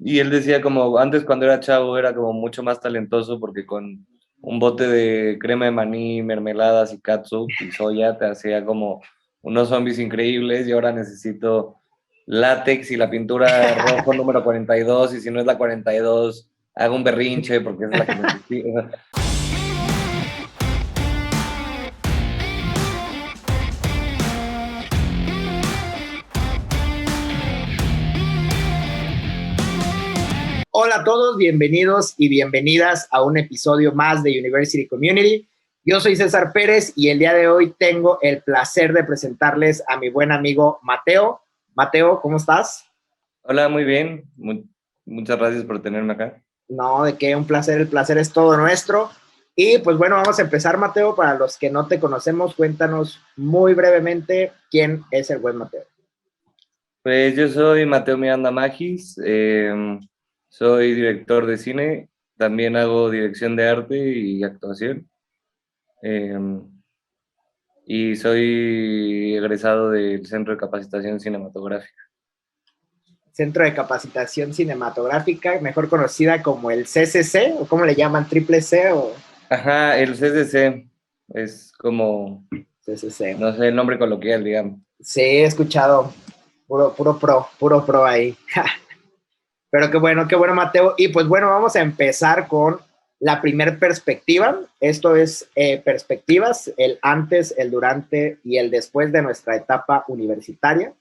Y él decía como, antes cuando era chavo era como mucho más talentoso porque con un bote de crema de maní, mermeladas y catsup y soya te hacía como unos zombies increíbles y ahora necesito látex y la pintura rojo número 42 y si no es la 42 hago un berrinche porque es la que necesito. Hola a todos, bienvenidos y bienvenidas a un episodio más de University Community. Yo soy César Pérez y el día de hoy tengo el placer de presentarles a mi buen amigo Mateo. Mateo, ¿cómo estás? Hola, muy bien. Muchas gracias por tenerme acá. No, de qué, un placer, el placer es todo nuestro. Y pues bueno, vamos a empezar, Mateo. Para los que no te conocemos, cuéntanos muy brevemente quién es el buen Mateo. Pues yo soy Mateo Miranda Magis, soy director de cine, también hago dirección de arte y actuación, eh, y soy egresado del Centro de Capacitación Cinematográfica. Centro de Capacitación Cinematográfica, mejor conocida como el CCC, o cómo le llaman, triple C o Ajá, el CCC es como, CCC. no sé, el nombre coloquial, digamos. Sí, he escuchado puro pro ahí. Pero qué bueno, Mateo. Y pues bueno, vamos a empezar con la primer perspectiva. Esto es perspectivas, el antes, el durante y el después de nuestra etapa universitaria.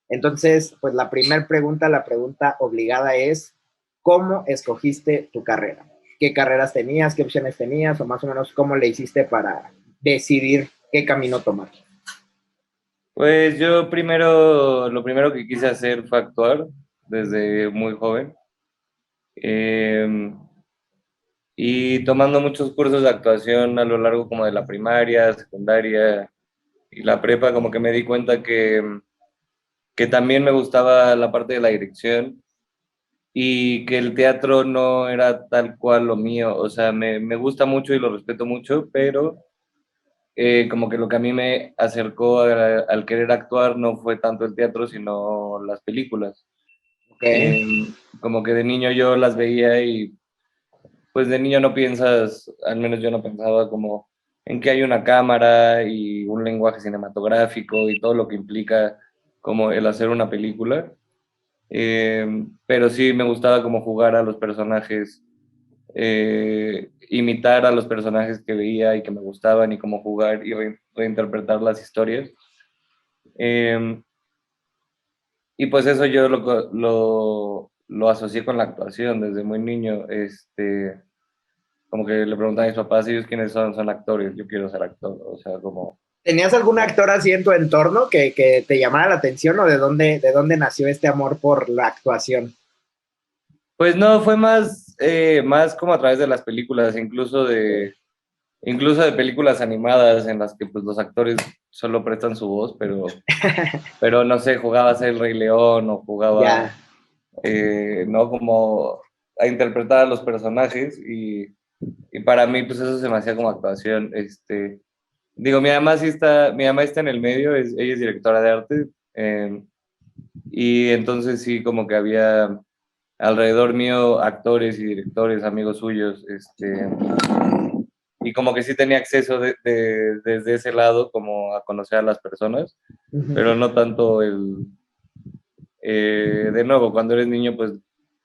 Entonces, pues la primera pregunta, la pregunta obligada es, ¿cómo escogiste tu carrera? ¿Qué carreras tenías? ¿Qué opciones tenías? O más o menos, ¿cómo le hiciste para decidir qué camino tomar? Pues yo primero, lo primero que quise hacer fue actuar desde muy joven. Eh, y tomando muchos cursos de actuación a lo largo como de la primaria, secundaria y la prepa, como que me di cuenta que también me gustaba la parte de la dirección y que el teatro no era tal cual lo mío. O sea, me gusta mucho y lo respeto mucho, pero como que lo que a mí me acercó al querer actuar no fue tanto el teatro, sino las películas. Ok, Como que de niño yo las veía y pues de niño no piensas, al menos yo no pensaba como en que hay una cámara y un lenguaje cinematográfico y todo lo que implica como el hacer una película. Pero sí me gustaba como jugar a los personajes, imitar a los personajes que veía y que me gustaban y como jugar y reinterpretar las historias. Eh, y pues eso yo lo asocié con la actuación desde muy niño. Como que le preguntan a mis papás, ellos quiénes son, son actores, yo quiero ser actor, o sea, como, ¿tenías algún actor así en tu entorno que te llamara la atención o de dónde nació este amor por la actuación? pues no, fue más, más como a través de las películas, incluso de películas animadas en las que pues los actores solo prestan su voz, pero no sé, jugaba a ser el Rey León o jugaba, Ya, ¿no? Como a interpretar a los personajes y para mí pues eso se me hacía como actuación, digo, mi mamá está en el medio, ella es directora de arte, y entonces sí, como que había alrededor mío actores y directores, amigos suyos, y como que sí tenía acceso desde ese lado como a conocer a las personas, uh-huh. pero no tanto de nuevo, cuando eres niño, pues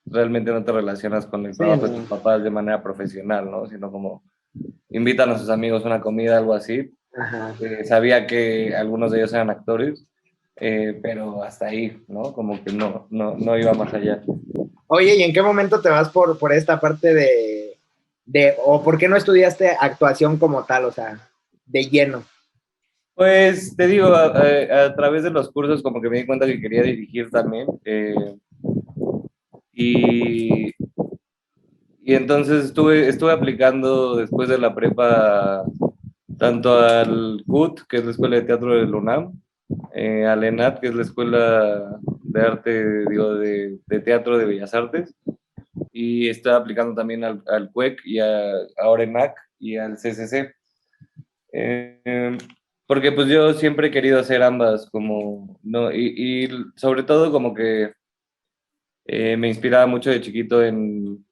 realmente no te relacionas con el Sí, trabajo de tus no. papás de manera profesional, ¿no? Sino como invitan a sus amigos a una comida, algo así. Ajá. Sabía que algunos de ellos eran actores, pero hasta ahí, ¿no? Como que no iba más allá. Oye, ¿y en qué momento te vas por esta parte o por qué no estudiaste actuación como tal, o sea, de lleno? Pues te digo, a través de los cursos como que me di cuenta que quería dirigir también, y, y entonces estuve aplicando después de la prepa tanto al CUT, que es la Escuela de Teatro de la UNAM, al ENAT, que es la Escuela de Arte, digo, de Teatro de Bellas Artes, y estoy aplicando también al CUEC y ahora ENAC y al CCC. Eh, Porque pues yo siempre he querido hacer ambas, como, no, y sobre todo como que Me inspiraba mucho de chiquito en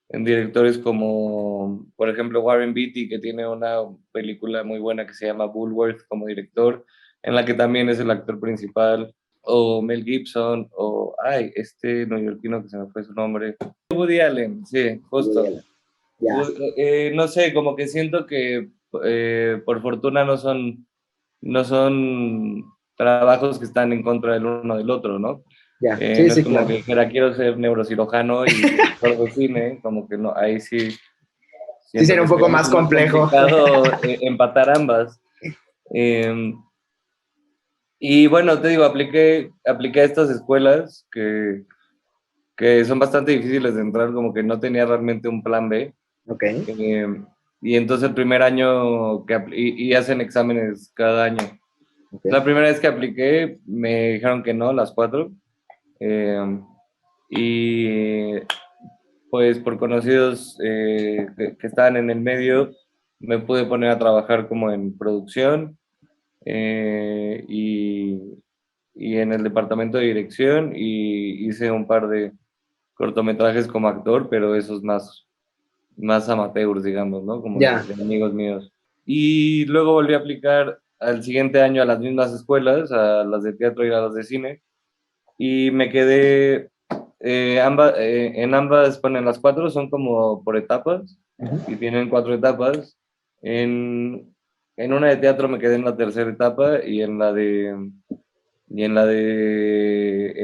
directores como, por ejemplo, Warren Beatty, que tiene una película muy buena que se llama Bulworth como director, en la que también es el actor principal, o Mel Gibson, o, ay, este neoyorquino que se me fue su nombre, Woody Allen, sí, justo. Ya, No sé, como que siento que por fortuna no son trabajos que están en contra del uno del otro, ¿no? ya. Sí, No es sí, como claro. que dijera, quiero ser neurocirujano y director de cine, como que no, ahí sí Sí siento sería que un poco sería más mucho más complejo. complicado empatar ambas. Eh, y bueno, te digo, apliqué a estas escuelas que son bastante difíciles de entrar, como que no tenía realmente un plan B. Ok, Eh, y entonces el primer año y hacen exámenes cada año. ok. La primera vez que apliqué me dijeron que no, las cuatro. Eh, y pues por conocidos que estaban en el medio, me pude poner a trabajar como en producción eh, y, y en el departamento de dirección y hice un par de cortometrajes como actor, pero esos más amateurs, digamos, ¿no? Como Ya, de amigos míos. Y luego volví a aplicar al siguiente año a las mismas escuelas, a las de teatro y a las de cine, y me quedé en ambas, bueno, en las cuatro son como por etapas, ujú, y tienen cuatro etapas. En una de teatro me quedé en la tercera etapa en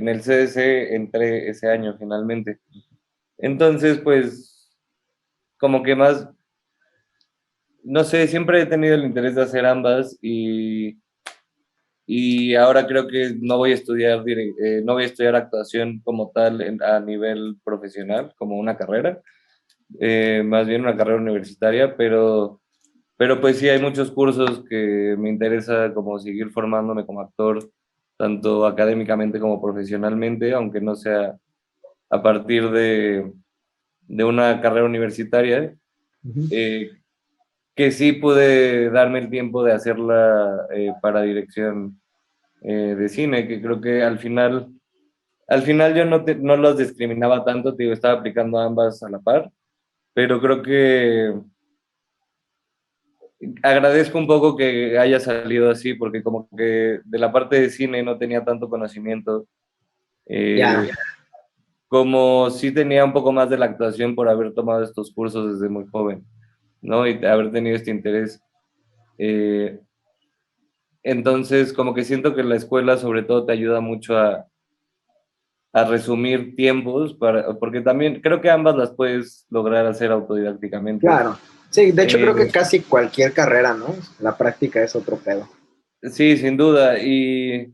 el CDC entré ese año finalmente. Entonces, pues, como que más, no sé, siempre he tenido el interés de hacer ambas y ahora creo que no voy a estudiar actuación como tal a nivel profesional, como una carrera, más bien una carrera universitaria, pero pues sí hay muchos cursos que me interesa como seguir formándome como actor, tanto académicamente como profesionalmente, aunque no sea a partir de una carrera universitaria. ujú. Eh, que sí pude darme el tiempo de hacerla para dirección de cine, que creo que al final yo no los discriminaba tanto, te digo, estaba aplicando ambas a la par, pero creo que agradezco un poco que haya salido así, porque como que de la parte de cine no tenía tanto conocimiento, Ya, eh, como sí tenía un poco más de la actuación por haber tomado estos cursos desde muy joven, ¿no? Y haber tenido este interés. Eh, Entonces, como que siento que la escuela sobre todo te ayuda mucho a resumir tiempos, porque también creo que ambas las puedes lograr hacer autodidácticamente. claro. Sí, de hecho creo que Eh, casi cualquier carrera, ¿no? La práctica es otro pedo. sí, sin duda. Y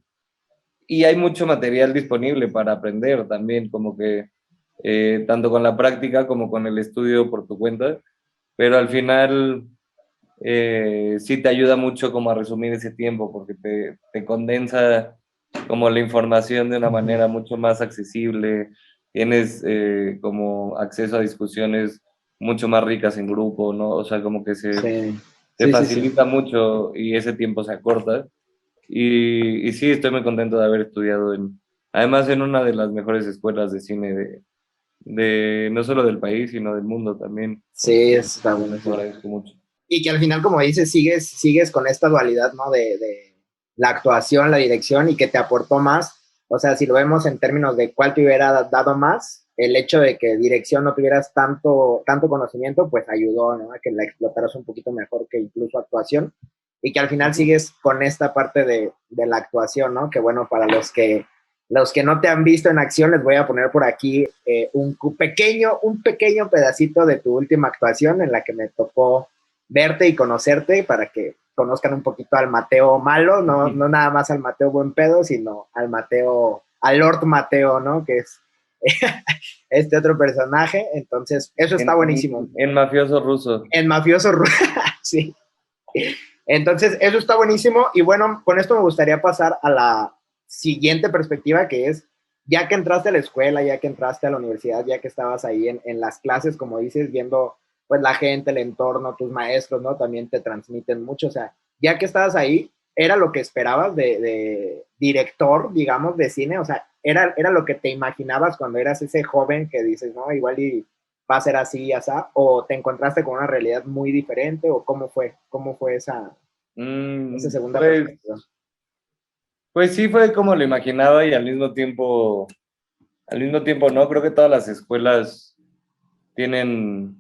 hay mucho material disponible para aprender también, como que tanto con la práctica como con el estudio por tu cuenta, pero al final sí te ayuda mucho como a resumir ese tiempo, porque te condensa como la información de una Ujú. manera mucho más accesible, tienes como acceso a discusiones mucho más ricas en grupo, ¿no? O sea, como que Sí, se sí, sí, sí. facilita mucho y ese tiempo se acorta. Y sí, estoy muy contento de haber estudiado además en una de las mejores escuelas de cine de no solo del país, sino del mundo también. Sí, está Entonces, lo buenísimo. agradezco mucho. Y que al final, como dices, sigues con esta dualidad, ¿no? De la actuación, la dirección y que te aportó más. O sea, si lo vemos en términos de cuál te hubiera dado más, el hecho de que dirección no tuvieras tanto conocimiento, pues ayudó, ¿no? A que la explotaras un poquito mejor que incluso actuación. Y que al final Ujú. sigues con esta parte de la actuación, ¿no? Que bueno, para los que no te han visto en acción, les voy a poner por aquí un pequeño pedacito de tu última actuación en la que me tocó verte y conocerte para que conozcan un poquito al Mateo malo, no nada más al Mateo buen pedo, sino al Lord Mateo, ¿no? Que es este otro personaje. Entonces, eso está buenísimo. En mafioso ruso. El mafioso, sí. Entonces, eso está buenísimo. Y bueno, con esto me gustaría pasar a la siguiente perspectiva, que es, ya que entraste a la escuela, ya que entraste a la universidad, ya que estabas ahí en las clases, como dices, viendo pues la gente, el entorno, tus maestros, ¿no? También te transmiten mucho. O sea, ya que estabas ahí, ¿era lo que esperabas de director, digamos, de cine? O sea, era lo que te imaginabas cuando eras ese joven que dices, no, igual y va a ser así y así, o te encontraste con una realidad muy diferente, o cómo fue esa segunda Pues, perspectiva? pues sí fue como lo imaginaba y al mismo tiempo no, creo que todas las escuelas tienen,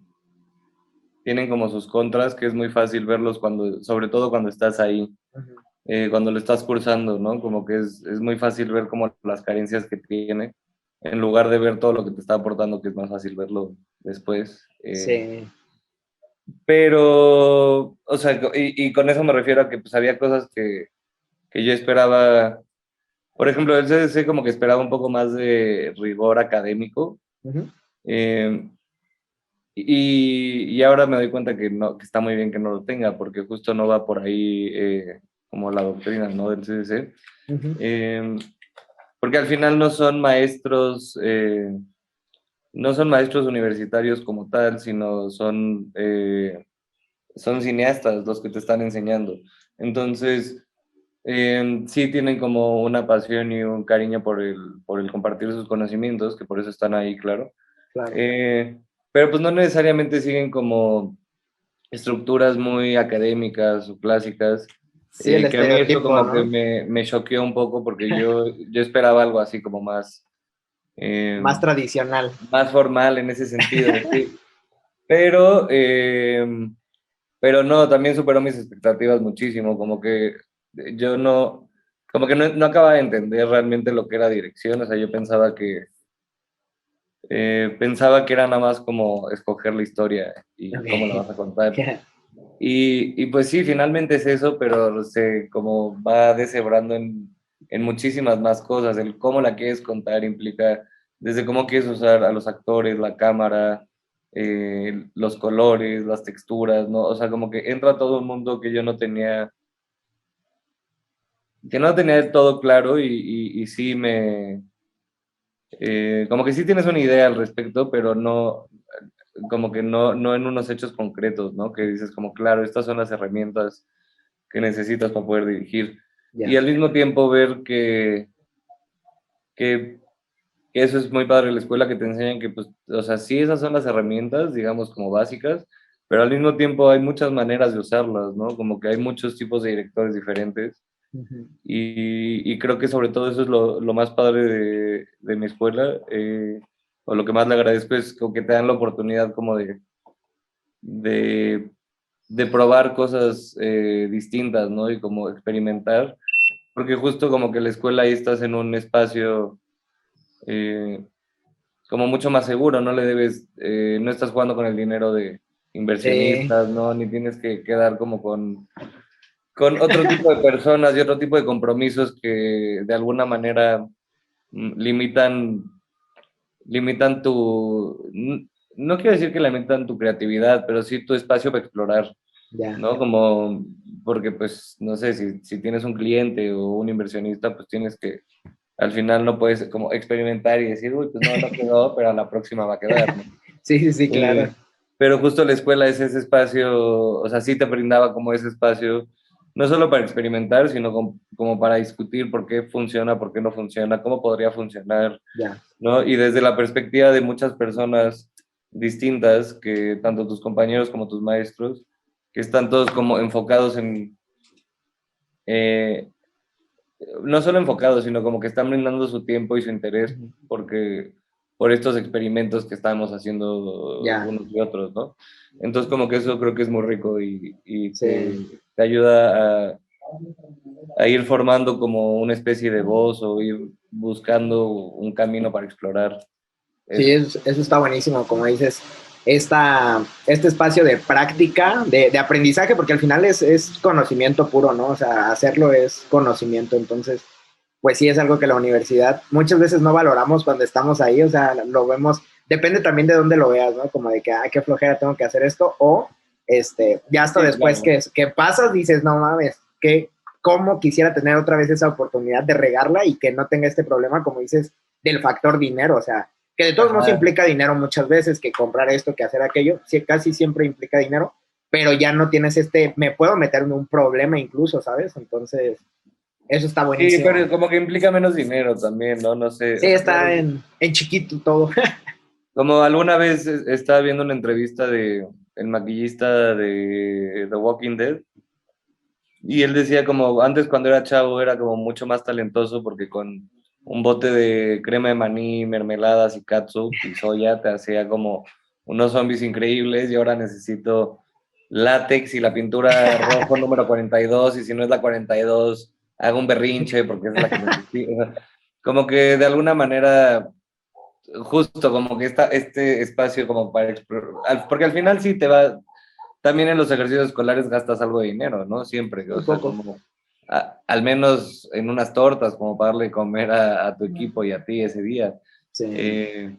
tienen como sus contras, que es muy fácil verlos cuando, sobre todo cuando estás ahí, Uh-huh. cuando lo estás cursando, ¿no? Como que es muy fácil ver como las carencias que tiene, en lugar de ver todo lo que te está aportando, que es más fácil verlo después. Sí. Pero, o sea, y con eso me refiero a que pues había cosas que yo esperaba. Por ejemplo, el CDC como que esperaba un poco más de rigor académico. Uh-huh. eh, y ahora me doy cuenta que, no, que está muy bien que no lo tenga, porque justo no va por ahí como la doctrina, ¿no? Del CDC. Uh-huh. Eh, porque al final no son maestros universitarios como tal, sino son cineastas los que te están enseñando. Entonces, sí tienen como una pasión y un cariño por el compartir sus conocimientos, que por eso están ahí, claro. Claro. Eh, pero pues no necesariamente siguen como estructuras muy académicas o clásicas, Sí, el que a mí eso estereotipo, como que ¿no? me choqueó un poco porque yo esperaba algo así como más, eh, Más tradicional. más formal en ese sentido, sí. Pero, pero no, también superó mis expectativas muchísimo, como que yo no, como que no acababa de entender realmente lo que era dirección, o sea, yo pensaba que era nada más como escoger la historia y cómo la Okay. vas a contar. Y pues sí, finalmente es eso, pero se como va deshebrando en muchísimas más cosas. El cómo la quieres contar implica desde cómo quieres usar a los actores, la cámara, los colores, las texturas, ¿no? O sea, como que entra todo un mundo que no tenía del todo claro y sí como que sí tienes una idea al respecto, pero no, como que no en unos hechos concretos, ¿no? Que dices como, claro, estas son las herramientas que necesitas para poder dirigir. Y Ya. al mismo tiempo ver que, que eso es muy padre en la escuela, que te enseñan que, pues, o sea, sí, esas son las herramientas, digamos, como básicas, pero al mismo tiempo hay muchas maneras de usarlas, ¿no? Como que hay muchos tipos de directores diferentes. Uh-huh. Y creo que sobre todo eso es lo más padre de mi escuela, o lo que más le agradezco es como que te dan la oportunidad como de, de probar cosas distintas, ¿no? Y como experimentar, porque justo como que la escuela ahí estás en un espacio eh, como mucho más seguro, no le debes, no estás jugando con el dinero de Sí. inversionistas, ¿no? Ni tienes que quedar como con otro tipo de personas y otro tipo de compromisos que de alguna manera limitan, limitan no quiero decir que limitan tu creatividad, pero sí tu espacio para explorar, Ya. ¿no? Como, porque pues, no sé, si tienes un cliente o un inversionista, pues tienes que, al final no puedes como experimentar y decir, uy, pues no quedó, pero a la próxima va a quedar, ¿no? Sí, sí, sí, claro. Eh, pero justo la escuela es ese espacio, o sea, sí te brindaba como ese espacio, no solo para experimentar, sino como para discutir por qué funciona, por qué no funciona, cómo podría funcionar, Ya. ¿no? Y desde la perspectiva de muchas personas distintas, que tanto tus compañeros como tus maestros, que están todos como enfocados eh, no solo enfocados, sino como que están brindando su tiempo y su interés Uh-huh. porque por estos experimentos que estamos haciendo Ya. unos y otros, ¿no? Entonces como que eso creo que es muy rico y Sí. te ayuda a ir formando como una especie de voz o ir buscando un camino para explorar Sí, eso. eso está buenísimo, como dices, este espacio de práctica, de aprendizaje, porque al final es conocimiento puro, ¿no? O sea, hacerlo es conocimiento, entonces, pues sí es algo que la universidad muchas veces no valoramos cuando estamos ahí, o sea, lo vemos, depende también de dónde lo veas, ¿no? Como de que, ay, qué flojera, tengo que hacer esto, o ya hasta Sí, después claro. que pasas, dices, no mames, cómo quisiera tener otra vez esa oportunidad de regarla y que no tenga este problema, como dices, del factor dinero, o sea, que de todos modos Ajá. implica dinero muchas veces, que comprar esto, que hacer aquello, sí, casi siempre implica dinero, pero ya no tienes me puedo meter en un problema incluso, ¿sabes? Entonces, Eso está Sí, buenísimo. pero como que implica menos dinero también, ¿no? No sé. Sí, O sea, está en chiquito todo. como alguna vez estaba viendo una entrevista de el maquillista de The Walking Dead y él decía como antes cuando era chavo era como mucho más talentoso porque con un bote de crema de maní, mermeladas y catsup y soya te hacía como unos zombies increíbles y ahora necesito látex y la pintura rojo número 42 y si no es la 42 hago un berrinche porque es la que necesito. O sea, como que de alguna manera justo como que este espacio como para explorar, porque al final sí te va, también en los ejercicios escolares gastas algo de dinero, ¿no? Siempre, o Un sea, poco. como al menos en unas tortas, como para darle de comer a tu equipo y a ti ese día. Sí, Eh,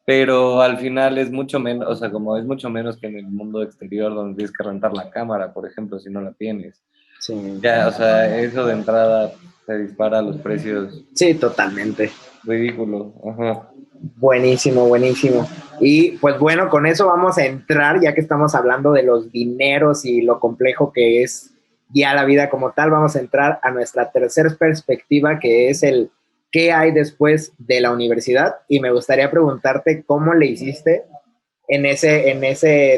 pero al final es mucho menos, o sea, como es mucho menos que en el mundo exterior donde tienes que rentar la cámara, por ejemplo, si no la tienes. sí. Ya, o sea, eso de entrada se dispara los precios Sí, totalmente. ridículos. Ajá. Buenísimo, buenísimo. Y pues bueno, con eso vamos a entrar, ya que estamos hablando de los dineros y lo complejo que es ya la vida como tal, vamos a entrar a nuestra tercera perspectiva, que es el qué hay después de la universidad. Y me gustaría preguntarte cómo le hiciste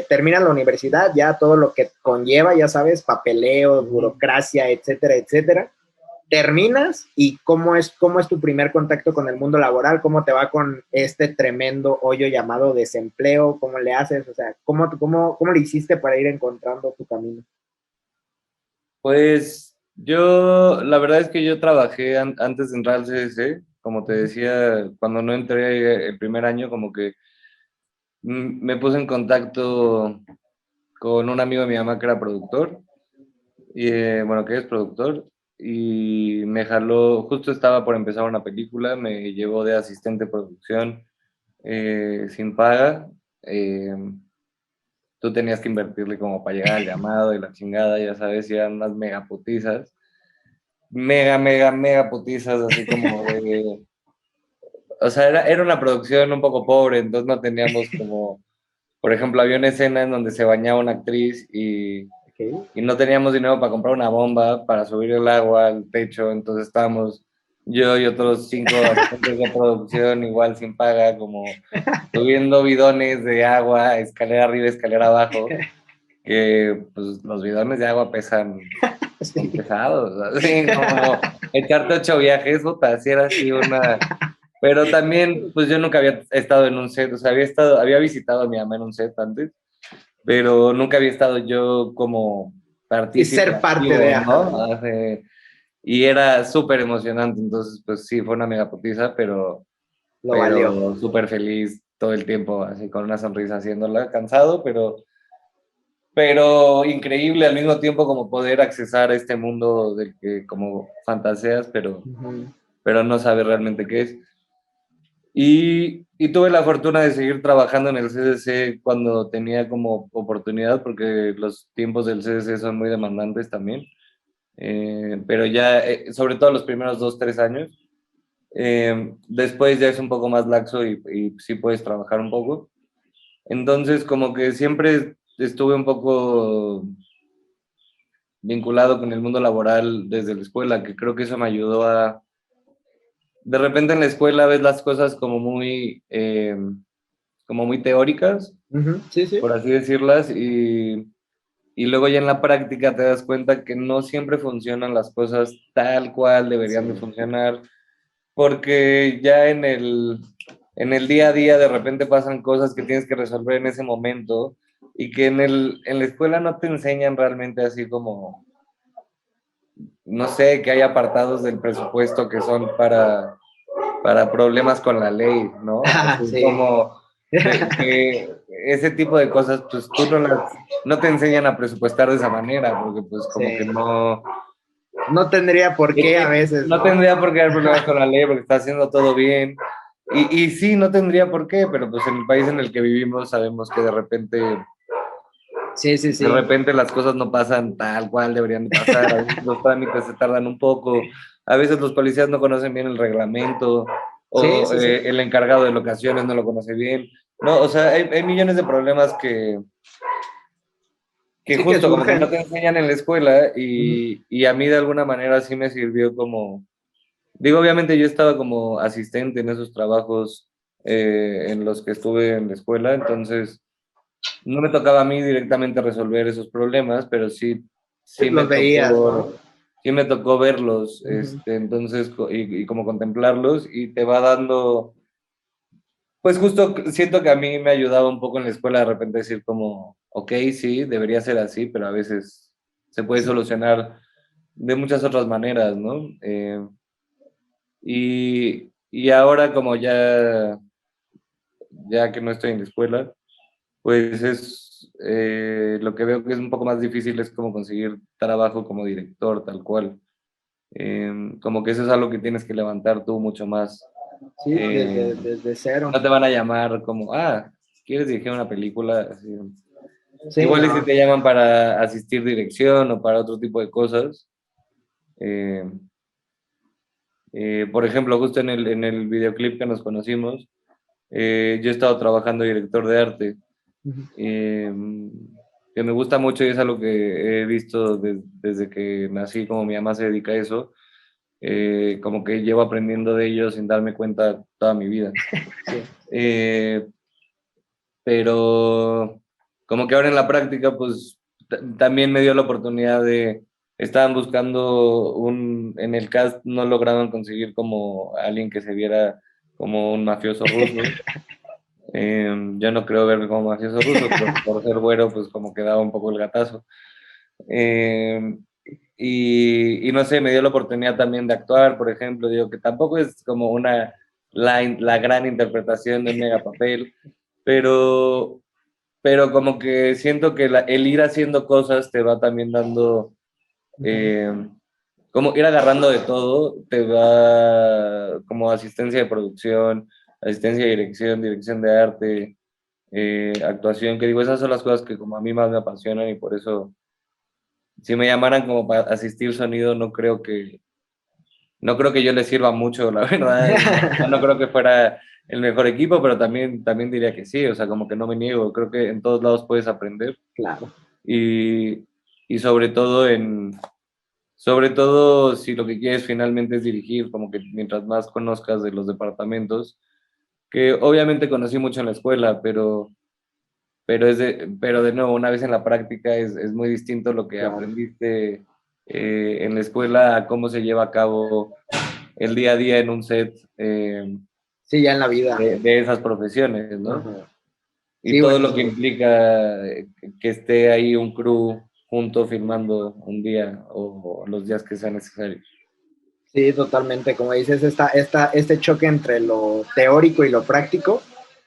termina la universidad, ya todo lo que conlleva, ya sabes, papeleo, burocracia, etcétera, etcétera. Terminas y cómo es tu primer contacto con el mundo laboral, cómo te va con este tremendo hoyo llamado desempleo, cómo le haces, o sea, cómo le hiciste para ir encontrando tu camino. Pues yo, la verdad es que yo trabajé antes de entrar al CDC, como te decía, cuando no entré el primer año, como que me puse en contacto con un amigo de mi mamá que era productor, y bueno, que es productor, y me jaló, justo estaba por empezar una película, me llevó de asistente de producción sin paga. eh, Tú tenías que invertirle como para llegar al llamado y la chingada, ya sabes, y eran unas megaputizas. Mega putizas, así como de... O sea, era una producción un poco pobre, entonces no teníamos como... Por ejemplo, había una escena en donde se bañaba una actriz Okay. y no teníamos dinero para comprar una bomba para subir el agua al techo, entonces estábamos yo y otros 5 asistentes de producción igual sin paga, como subiendo bidones de agua, escalera arriba, escalera abajo, que pues los bidones de agua pesan, son Sí. pesados, así como echarte 8 viajes, puta, así era así una... Pero también, pues yo nunca había estado en un set, o sea, había visitado a mi mamá en un set antes, pero nunca había estado yo como Y partícipe ser parte de, activo, ajá, ¿no? Y era súper emocionante, entonces, pues sí, fue una mega putiza, lo valió. pero súper feliz todo el tiempo, así con una sonrisa haciéndola, cansado, pero increíble al mismo tiempo como poder accesar a este mundo del que como fantaseas, Ujú. pero no sabes realmente qué es. Y tuve la fortuna de seguir trabajando en el CDC cuando tenía como oportunidad, porque los tiempos del CDC son muy demandantes también. Pero ya, sobre todo los primeros 2, 3 años, después ya es un poco más laxo y sí puedes trabajar un poco. Entonces, como que siempre estuve un poco vinculado con el mundo laboral desde la escuela, que creo que eso me ayudó a... De repente en la escuela ves las cosas como muy teóricas, Ujú, sí, sí. por así decirlas, y luego ya en la práctica te das cuenta que no siempre funcionan las cosas tal cual deberían de Sí. funcionar, porque ya en el día a día de repente pasan cosas que tienes que resolver en ese momento y que en la escuela no te enseñan realmente así como, no sé, que hay apartados del presupuesto que son para problemas con la ley, ¿no? Ah, Así sí. como que ese tipo de cosas, pues tú no te enseñan a presupuestar de esa manera, porque pues como que Sí. no, No tendría por qué a veces, no ¿no? tendría por qué haber problemas con la ley porque está haciendo todo bien. Y sí, no tendría por qué, pero pues en el país en el que vivimos sabemos que Sí, sí, de sí. repente las cosas no pasan tal cual deberían de pasar, a veces los trámites se tardan un poco, a veces los policías no conocen bien el reglamento Sí, o sí, sí. el encargado de locaciones no lo conoce bien. No, o sea, hay millones de problemas que Sí, que justo como que no surgen. te enseñan en la escuela Ujú. y a mí de alguna manera sí me sirvió como, digo, obviamente yo estaba como asistente en esos trabajos en los que estuve en la escuela, entonces no me tocaba a mí directamente resolver esos problemas, pero sí me Los veías, ¿no? tocó, sí me tocó verlos, Ujú. entonces, y como contemplarlos, y te va dando, pues justo siento que a mí me ayudaba un poco en la escuela de repente decir como, ok, sí, debería ser así, pero a veces se puede Sí, solucionar de muchas otras maneras, ¿no? Y ahora como ya que no estoy en la escuela, pues lo que veo que es un poco más difícil es como conseguir trabajo como director, tal cual. Como que eso es algo que tienes que levantar tú mucho más. sí, Eh, desde cero. no te van a llamar como, ¿quieres dirigir una película? Así. Sí, Igual y si no. te llaman para asistir dirección o para otro tipo de cosas. Eh, por ejemplo, justo en el videoclip que nos conocimos, yo he estado trabajando de director de arte. Ujú. eh, que me gusta mucho y es algo que he visto desde que nací, como mi mamá se dedica a eso, como que llevo aprendiendo de ello sin darme cuenta toda mi vida. Sí. Eh, pero como que ahora en la práctica, pues también me dio la oportunidad estaban buscando en el cast no lograban conseguir como alguien que se viera como un mafioso ruso. Yo no creo verme como mafioso ruso, pero por ser güero, pues como que daba un poco el gatazo. Eh, y no sé, me dio la oportunidad también de actuar, por ejemplo, digo que tampoco es como la gran interpretación de un mega papel, pero, pero como que siento que el ir haciendo cosas te va también dando, Ujú. eh, como ir agarrando de todo, te va como asistencia de producción, asistencia de dirección, dirección de arte, actuación, que digo, esas son las cosas que como a mí más me apasionan y por eso, si me llamaran como para asistir sonido, no creo que yo les sirva mucho, la verdad, no creo que fuera el mejor equipo, pero también diría que sí, o sea, como que no me niego, creo que en todos lados puedes aprender Claro. y, y sobre todo si lo que quieres finalmente es dirigir, como que mientras más conozcas de los departamentos, que obviamente conocí mucho en la escuela, pero de nuevo, una vez en la práctica es muy distinto lo que Claro. aprendiste en la escuela a cómo se lleva a cabo el día a día en un set Sí, ya en la vida. de esas profesiones, ¿no? Ajá. Y Sí, todo bueno, lo que implica que esté ahí un crew junto filmando un día o los días que sea necesario. sí, totalmente. Como dices, este choque entre lo teórico y lo práctico.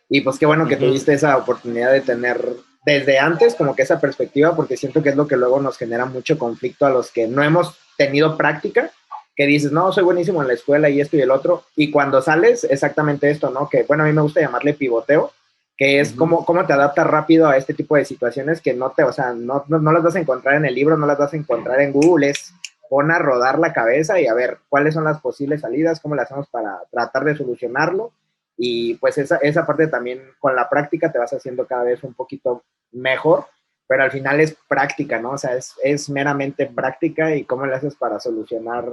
Y pues qué bueno que Ujú. tuviste esa oportunidad de tener desde antes como que esa perspectiva, porque siento que es lo que luego nos genera mucho conflicto a los que no hemos tenido práctica, que dices, no, soy buenísimo en la escuela y esto y el otro. Y cuando sales, exactamente esto, ¿no? Que bueno, a mí me gusta llamarle pivoteo, que es Ujú. cómo te adaptas rápido a este tipo de situaciones que no te, o sea, no las vas a encontrar en el libro, no las vas a encontrar en Google, es pon a rodar la cabeza y a ver cuáles son las posibles salidas, cómo le hacemos para tratar de solucionarlo. Y pues esa parte también con la práctica te vas haciendo cada vez un poquito mejor, pero al final es práctica, ¿no? O sea, es meramente práctica y cómo le haces para solucionar,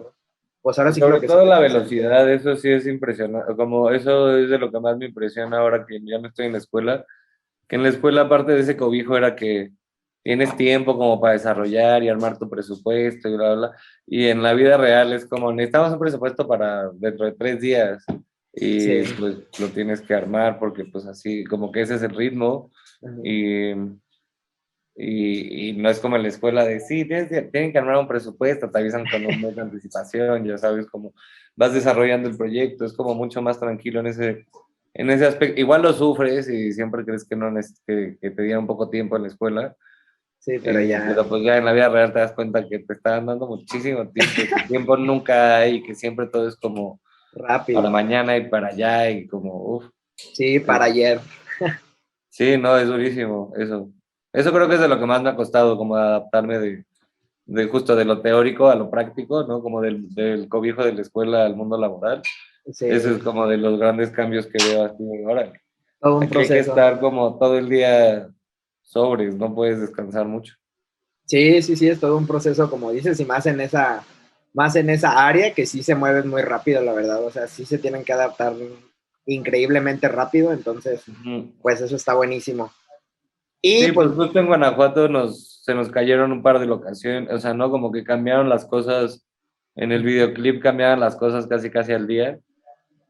pues ahora Y sí que lo sobre que se todo te la presente. velocidad, eso sí es impresionante, como eso es de lo que más me impresiona ahora que ya no estoy en la escuela, que en la escuela aparte de ese cobijo era que tienes tiempo como para desarrollar y armar tu presupuesto y bla, bla, bla. Y en la vida real es como, necesitamos un presupuesto para dentro de 3 días y Sí. pues lo tienes que armar porque pues así, como que ese es el ritmo y, y no es como en la escuela de, sí, tienen que armar un presupuesto, te avisan con un mes de anticipación, ya sabes cómo vas desarrollando el proyecto, es como mucho más tranquilo en ese aspecto. Igual lo sufres y siempre crees que no que te dieron poco tiempo en la escuela, Sí, pero ya pero pues ya en la vida real te das cuenta que te están dando muchísimo tiempo, y que tiempo nunca hay, y que siempre todo es como para rápido. mañana y para allá y como, uff. Sí, para ayer. Sí, no, es durísimo eso. Eso creo que es de lo que más me ha costado, como adaptarme de justo de lo teórico a lo práctico, ¿no? Como del cobijo de la escuela al mundo laboral. Eso Sí, es como de los grandes cambios que veo así ahora. todo un Aquí hay que proceso. estar como todo el día sobres, no puedes descansar mucho. Sí, sí, sí, es todo un proceso, como dices, y más en esa área que sí se mueven muy rápido, la verdad. O sea, sí se tienen que adaptar increíblemente rápido, entonces, Ujú. pues eso está buenísimo. Y Sí, pues, pues justo en Guanajuato se nos cayeron un par de locaciones, o sea, ¿no? Como que cambiaron las cosas, en el videoclip cambiaban las cosas casi casi al día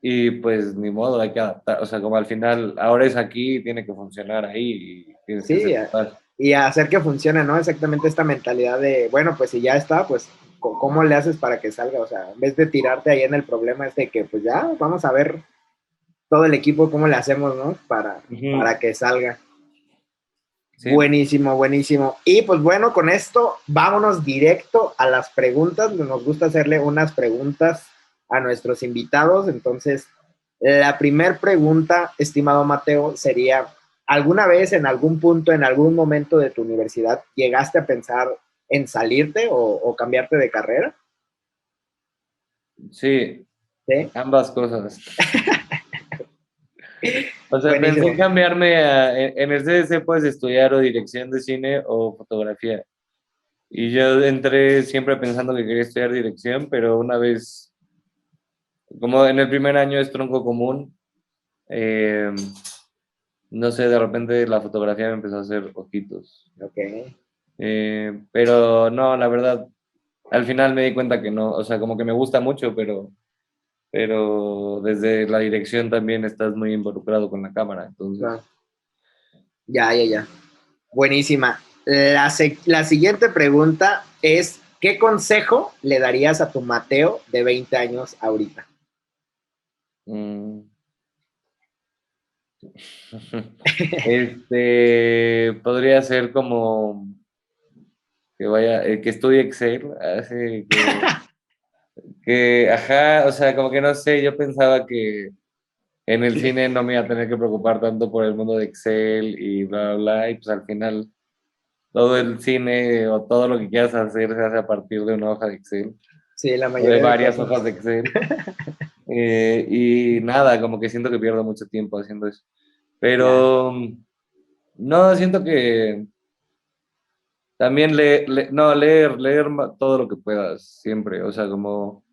y pues ni modo, hay que adaptar, o sea, como al final, ahora es aquí, tiene que funcionar ahí y tienes que sí, hacer tu parte. y hacer que funcione, ¿no? Exactamente esta mentalidad de, bueno, pues si ya está, pues, ¿cómo le haces para que salga? O sea, en vez de tirarte ahí en el problema, es de que, pues ya, vamos a ver todo el equipo cómo le hacemos, ¿no? Para Ujú. que salga. Sí, Buenísimo, buenísimo. Y pues bueno, con esto vámonos directo a las preguntas. Nos gusta hacerle unas preguntas a nuestros invitados. Entonces, la primera pregunta, estimado Mateo, sería, ¿alguna vez, en algún punto, en algún momento de tu universidad, llegaste a pensar en salirte o cambiarte de carrera? sí, ¿Sí? ambas cosas. O sea, pensé en Buenísimo. cambiarme en el CDC puedes estudiar o dirección de cine o fotografía. Y yo entré siempre pensando que quería estudiar dirección, pero una vez, como en el primer año es tronco común, eh, no sé, de repente la fotografía me empezó a hacer ojitos. Ok. Pero no, la verdad, al final me di cuenta que no, o sea, como que me gusta mucho, pero desde la dirección también estás muy involucrado con la cámara, entonces. Claro. Ya, ya, ya. Buenísima. La siguiente pregunta es, ¿qué consejo le darías a tu Mateo de 20 años ahorita? mm, podría ser como que vaya, que estudie Excel, así ajá, o sea, como que no sé, yo pensaba que en el cine no me iba a tener que preocupar tanto por el mundo de Excel y bla, bla, bla, y pues al final todo el cine o todo lo que quieras hacer se hace a partir de una hoja de Excel Sí, la o de mayoría de varias cosas. hojas de Excel. Y nada, como que siento que pierdo mucho tiempo haciendo eso. Ya, Pero no, siento que también no, leer todo lo que puedas, siempre. O sea, como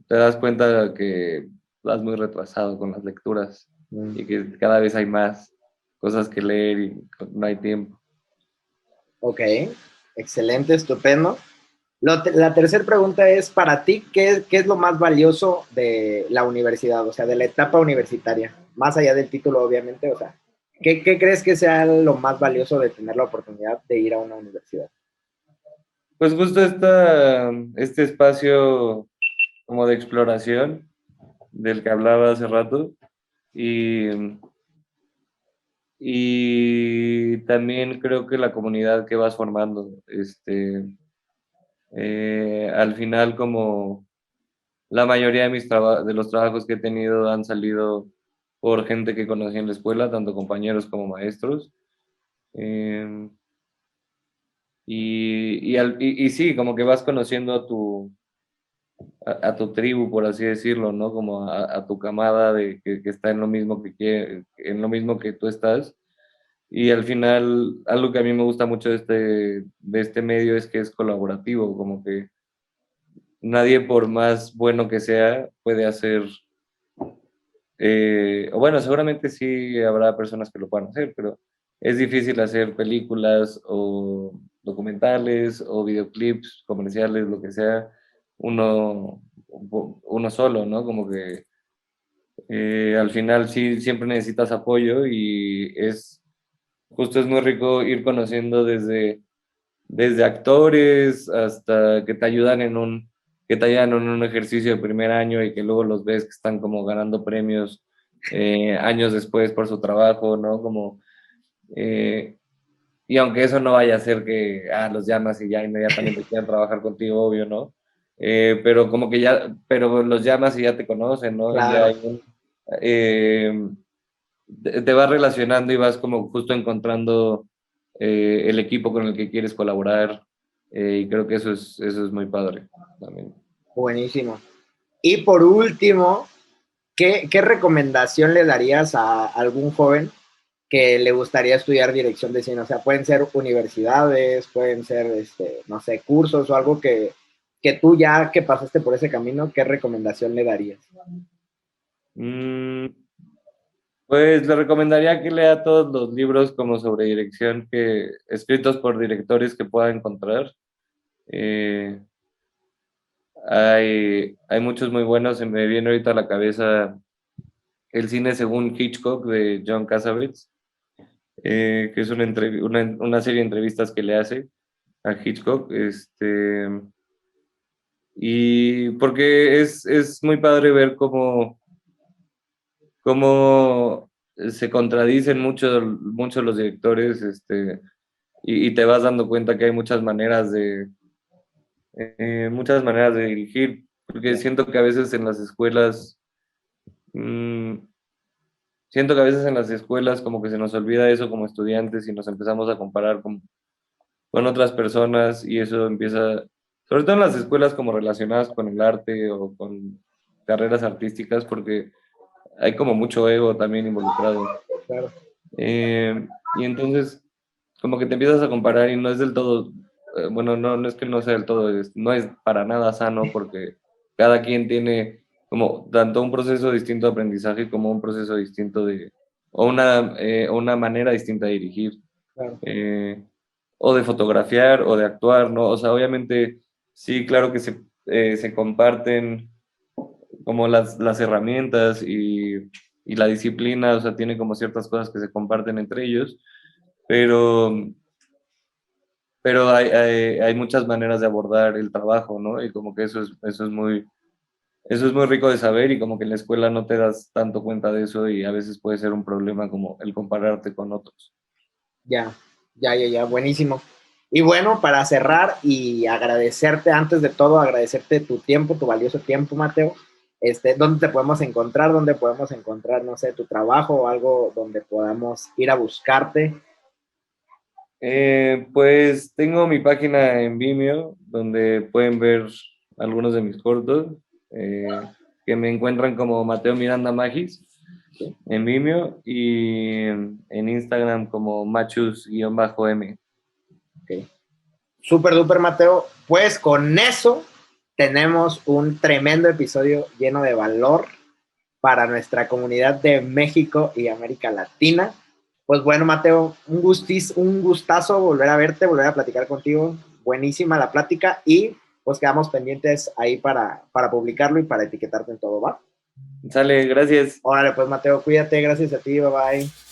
te das cuenta que vas muy retrasado con las lecturas mm, y que cada vez hay más cosas que leer y no hay tiempo. ok, excelente, estupendo. La tercera pregunta es, para ti, ¿qué es lo más valioso de la universidad? O sea, de la etapa universitaria, más allá del título, obviamente. O sea, ¿qué crees que sea lo más valioso de tener la oportunidad de ir a una universidad? Pues justo este espacio como de exploración del que hablaba hace rato y, y también creo que la comunidad que vas formando, al final como la mayoría de de los trabajos que he tenido han salido por gente que conocí en la escuela, tanto compañeros como maestros. Eh, y sí, como que vas conociendo a tu tribu, por así decirlo, ¿no? Como a tu camada que está en lo mismo en lo mismo que tú estás. Y al final, algo que a mí me gusta mucho de este medio es que es colaborativo, como que nadie, por más bueno que sea, puede hacer, o bueno, seguramente sí habrá personas que lo puedan hacer, pero es difícil hacer películas o documentales o videoclips comerciales, lo que sea, uno, uno solo, ¿no? Como que al final sí siempre necesitas apoyo y justo es muy rico ir conociendo desde actores hasta que te ayudan en un ejercicio de primer año y que luego los ves que están como ganando premios años después por su trabajo, ¿no? Eh, y aunque eso no vaya a ser que los llamas y ya inmediatamente quieran trabajar contigo, obvio, ¿no? Pero como que pero los llamas y ya te conocen, ¿no? Y ya Claro, hay eh, te vas relacionando y vas como justo encontrando el equipo con el que quieres colaborar y creo que eso es muy padre también. buenísimo. Y por último, ¿qué recomendación le darías a algún joven que le gustaría estudiar dirección de cine. O sea, pueden ser universidades, pueden ser, no sé, cursos o algo que tú ya que pasaste por ese camino, ¿qué recomendación le darías? Mm, pues le recomendaría que lea todos los libros como sobre dirección que escritos por directores que pueda encontrar. Eh, hay muchos muy buenos, se me viene ahorita a la cabeza El cine según Hitchcock de John Cassavetes, que es una serie de entrevistas que le hace a Hitchcock, y porque es muy padre ver cómo se contradicen mucho los directores, y te vas dando cuenta que hay muchas maneras de dirigir, porque mm, siento que a veces en las escuelas como que se nos olvida eso como estudiantes y nos empezamos a comparar con otras personas y eso empieza, sobre todo en las escuelas como relacionadas con el arte o con carreras artísticas, porque hay como mucho ego también involucrado. Claro, Y entonces como que te empiezas a comparar y no es del todo, bueno, no es que no sea del todo, no es para nada sano porque cada quien tiene como tanto un proceso distinto de aprendizaje como un proceso distinto o una manera distinta de dirigir, claro. eh, o de fotografiar o de actuar, ¿no? O sea, obviamente sí, claro que se comparten como las herramientas y la disciplina, o sea, tiene como ciertas cosas que se comparten entre ellos, pero hay muchas maneras de abordar el trabajo, ¿no? Y como que eso es muy rico de saber y como que en la escuela no te das tanto cuenta de eso y a veces puede ser un problema como el compararte con otros. Ya, ya, buenísimo. Y bueno, para cerrar y agradecerte, antes de todo, agradecerte tu tiempo, tu valioso tiempo, Mateo. ¿Dónde te podemos encontrar? ¿Dónde podemos encontrar, no sé, tu trabajo o algo donde podamos ir a buscarte? Pues tengo mi página en Vimeo donde pueden ver algunos de mis cortos, eh, que me encuentran como Mateo Miranda Magis ¿Sí? en Vimeo y en Instagram como machus-m. Okay. Súper, duper, Mateo. Pues con eso tenemos un tremendo episodio lleno de valor para nuestra comunidad de México y América Latina. Pues bueno, Mateo, un gustazo volver a verte, volver a platicar contigo. Buenísima la plática y pues quedamos pendientes ahí para publicarlo y para etiquetarte en todo, ¿va? Sale, gracias. Órale, pues Mateo, cuídate, gracias a ti, bye bye.